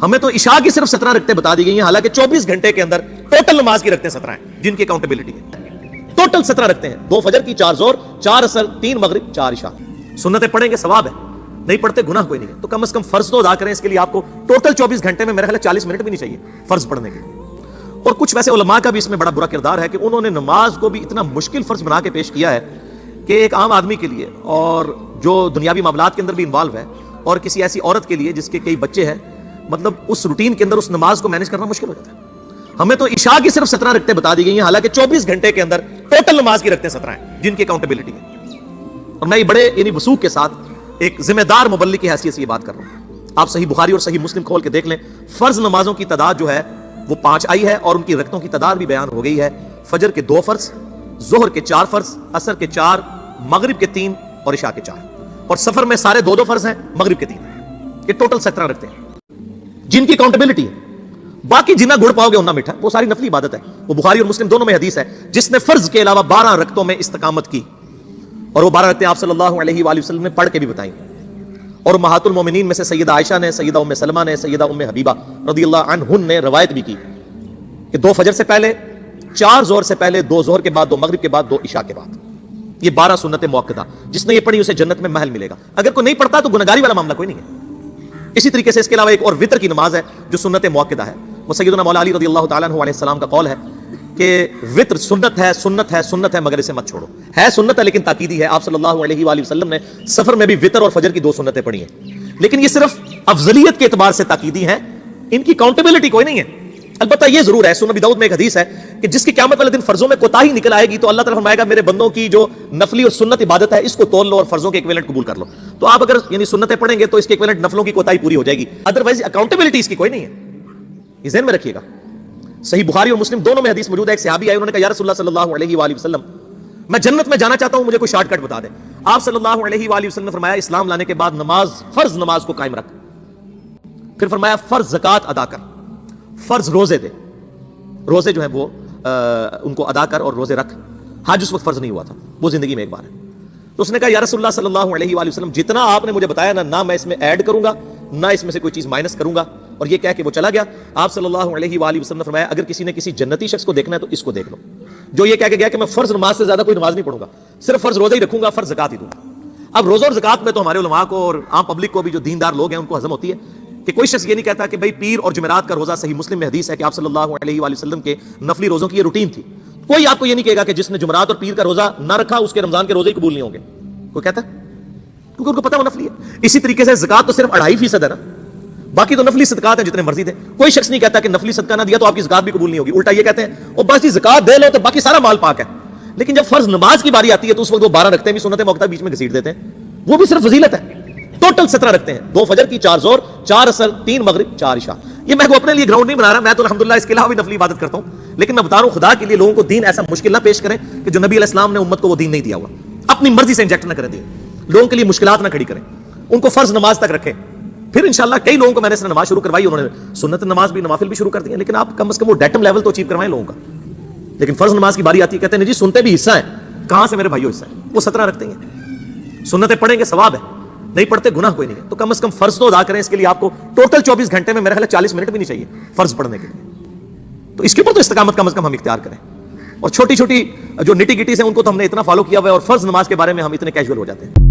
ہمیں تو عشاء کی صرف 17 رکعتیں بتا دی گئی ہیں، حالانکہ 24 گھنٹے کے اندر ٹوٹل نماز کی رکعتیں 17 ہیں جن کی اکاؤنٹیبلٹی ہے۔ ٹوٹل 17 رکعتیں ہیں، 2 فجر کی، 4 ظہر، 4 عصر، 3 مغرب، 4 عشاء۔ سنتیں پڑھیں گے ثواب ہے، نہیں پڑھتے گناہ کوئی نہیں ہے، تو کم از کم فرض تو ادا کریں۔ اس کے لیے آپ کو ٹوٹل 24 گھنٹے میں میرے خیال 40 منٹ بھی نہیں چاہیے فرض پڑھنے کے لیے۔ اور کچھ ویسے علماء کا بھی اس میں بڑا برا کردار ہے کہ انہوں نے نماز کو بھی اتنا مشکل فرض بنا کے پیش کیا ہے کہ ایک عام آدمی کے لیے اور جو دنیاوی معاملات کے اندر بھی انوالو ہے اور کسی ایسی عورت کے لیے جس کے کئی بچے ہیں، مطلب اس روٹین کے اندر اس نماز کو مینج کرنا مشکل ہو جاتا ہے۔ ہمیں تو عشاء کی صرف 17 رکعتیں بتا دی گئی ہیں، حالانکہ 24 گھنٹے کے اندر ٹوٹل نماز کی رکعتیں 17 ہیں جن کی اکاؤنٹیبلٹی ہے۔ اور میں یہ بڑے وثوق کے ساتھ ایک ذمہ دار مبلغ کی حیثیت سے یہ بات کر رہا ہوں۔ آپ صحیح بخاری اور صحیح مسلم کھول کے دیکھ لیں، فرض نمازوں کی تعداد جو ہے وہ 5 آئی ہے اور ان کی رکعتوں کی تعداد بھی بیان ہو گئی ہے۔ فجر کے 2 فرض، ظہر کے 4 فرض، عصر کے 4، مغرب کے 3 اور عشاء کے 4۔ اور سفر میں سارے 2 فرض ہیں، مغرب کے 3۔ یہ ٹوٹل 17 رکعتیں ہیں جن کی اکاؤنٹیبلٹی ہے۔ باقی جنہ گڑ پاؤ گے انہ میٹھا، وہ ساری نفلی عبادت ہے۔ وہ بخاری اور مسلم دونوں میں حدیث ہے، جس نے فرض کے علاوہ 12 رکعتوں میں استقامت کی، اور وہ 12 رکعتیں آپ صلی اللہ علیہ وآلہ وسلم نے پڑھ کے بھی بتائیں۔ اور امہات المومنین میں سے سیدہ عائشہ نے، سیدہ ام سلمہ نے، سیدہ ام حبیبہ رضی اللہ عنہن نے روایت بھی کی کہ 2 فجر سے پہلے، 4 ظہر سے پہلے، 2 ظہر کے بعد، 2 مغرب کے بعد، 2 عشاء کے بعد، یہ 12 سنتیں موقدہ۔ جس نے یہ پڑھی اسے جنت میں محل ملے گا۔ اگر کوئی نہیں پڑھتا تو گنہگاری والا معاملہ کوئی نہیں ہے۔ اسی طریقے سے اس کے علاوہ ایک اور وتر کی نماز ہے جو سنت موقدہ ہے۔ وہ سیدنا مولا علی رضی اللہ تعالیٰ عنہ علیہ السلام کا قول ہے کہ وتر سنت ہے، سنت ہے، سنت ہے، مگر اسے مت چھوڑو۔ ہے سنت ہے لیکن تاکیدی ہے۔ آپ صلی اللہ علیہ وآلہ وسلم نے سفر میں بھی وتر اور فجر کی 2 سنتیں پڑھی ہیں، لیکن یہ صرف افضلیت کے اعتبار سے تاکیدی ہیں، ان کی اکاؤنٹیبلٹی کوئی نہیں ہے۔ البتہ یہ ضرور ہے، سنن ابی داؤد میں ایک حدیث ہے کہ جس کی قیامت والے دن فرضوں میں کوتاہی نکل آئے گی تو اللہ تعالیٰ فرمائے گا میرے بندوں کی جو نفلی اور سنت عبادت ہے اس کو تول لو اور فرضوں کے ایکویلنٹ قبول کر لو۔ تو آپ اگر سنتیں پڑھیں گے تو اس کے ایکویلنٹ نفلوں کی کوتاہی پوری ہو جائے گی، ادروائز اکاؤنٹیبلٹی اس کی کوئی نہیں ہے۔ یہ ذہن میں رکھیے گا۔ صحیح بخاری اور مسلم دونوں میں حدیث موجود ہے۔ ایک صحابی آئے، انہوں نے کہا یا رسول اللہ صلی اللہ علیہ وآلہ وسلم، میں جنت میں جانا چاہتا ہوں، مجھے کوئی شارٹ کٹ بتا دیں۔ آپ صلی اللہ علیہ وآلہ وسلم نے فرمایا اسلام لانے کے بعد نماز، فرض نماز کو قائم رکھ، پھر فرمایا فرض زکات ادا کر، فرض روزے دے، روزے جو ہیں وہ ان کو ادا کر اور روزے رکھ۔ حج اس وقت فرض نہیں ہوا تھا، وہ زندگی میں ایک بار ہے۔ تو اس نے کہا یا رسول اللہ صلی اللہ علیہ وآلہ وسلم، جتنا آپ نے مجھے بتایا نہ میں اس میں ایڈ کروں گا نہ اس میں سے کوئی چیز مائنس کروں گا۔ اور یہ کہہ کے وہ چلا گیا۔ آپ صلی اللہ علیہ وآلہ وسلم نے فرمایا اگر کسی نے کسی جنتی شخص کو دیکھنا ہے تو اس کو دیکھ لو، جو یہ کہہ کے گیا کہ میں فرض نماز سے زیادہ کوئی نماز نہیں پڑھوں گا، صرف فرض روزہ ہی رکھوں گا، فرض زکات ہی دوں گا۔ اب روزہ اور زکات میں تو ہمارے علماء کو اور عام پبلک کو بھی، جو دیندار لوگ ہیں، ان کو ہضم ہوتی ہے کہ کوئی شخص یہ نہیں کہتا کہ بھائی پیر اور جمعرات کا روزہ، صحیح مسلم میں حدیث ہے کہ آپ صلی اللہ علیہ وآلہ وسلم کے نفلی روزوں کی یہ روٹین تھی۔ کوئی آپ کو یہ نہیں کہے گا کہ جس نے جمعرات اور پیر کا روزہ نہ رکھا اس کے رمضان کے روزے ہی قبول نہیں ہوں گے، کوئی کہتا ہے؟ کیونکہ ان کو پتہ وہ نفلی ہے۔ اسی طریقے سے زکات تو صرف 2.5% ہے نا، باقی تو نفلی صدقات ہیں جتنے مرضی دیں۔ کوئی شخص نہیں کہتا کہ نفلی صدقہ نہ دیا تو آپ کی زکات بھی قبول نہیں ہوگی، الٹا یہ کہتے ہیں اور بس جی زکات دے لو تو باقی سارا مال پاک ہے۔ لیکن جب فرض نماز کی باری آتی ہے تو اس وقت وہ 12 رکھتے ہیں بھی سنت موقدہ بیچ میں گھسیٹ دیتے ہیں، وہ بھی صرف فضیلت ہے۔ ٹوٹل 17 رکھتے ہیں، 2 فجر کی، 4 ظہر، 4 عصر، 3 مغرب، 4 عشاء۔ یہ میں کو اپنے لیے گراؤنڈ نہیں بنا رہا، میں تو الحمدللہ اس کے علاوہ بھی نفلی عبادت کرتا ہوں، لیکن میں بتا رہا ہوں خدا کے لیے لوگوں کو دین ایسا مشکل نہ پیش کریں کہ جو نبی علیہ السلام نے امت کو وہ دین نہیں دیا ہوا، اپنی مرضی سے انجیکٹ نہ کریں دین، لوگوں کے لیے مشکلات نہ کھڑی کریں، ان کو فرض نماز تک رکھیں۔ پھر انشاءاللہ کئی لوگوں کو میں نے اس نے نماز شروع کروائی، انہوں نے سنت نماز بھی، نوافل بھی شروع کر دی ہیں، لیکن آپ کم از کم وہ ڈیٹم لیول تو اچیو کروائیں لوگوں کا۔ لیکن فرض نماز کی باری آتی ہے، کہتے ہیں جی سنتے بھی حصہ ہیں، کہاں سے میرے بھائیو حصہ ہے؟ وہ 17 رکھتے ہیں، سنتیں پڑھیں گے ثواب ہے، نہیں پڑھتے گناہ کوئی نہیں ہے، تو کم از کم فرض تو ادا کریں۔ اس کے لیے آپ کو ٹوٹل 24 گھنٹے میں میرے خیال 40 منٹ بھی نہیں چاہیے فرض پڑھنے کے لیے، تو اس کے اوپر تو استقامت کم از کم ہم اختیار کریں۔ اور چھوٹی چھوٹی جو نٹی گٹیز ہیں ان کو تو ہم نے اتنا فالو کیا ہوا ہے، اور فرض نماز کے بارے میں ہم اتنے کیجول ہو جاتے ہیں۔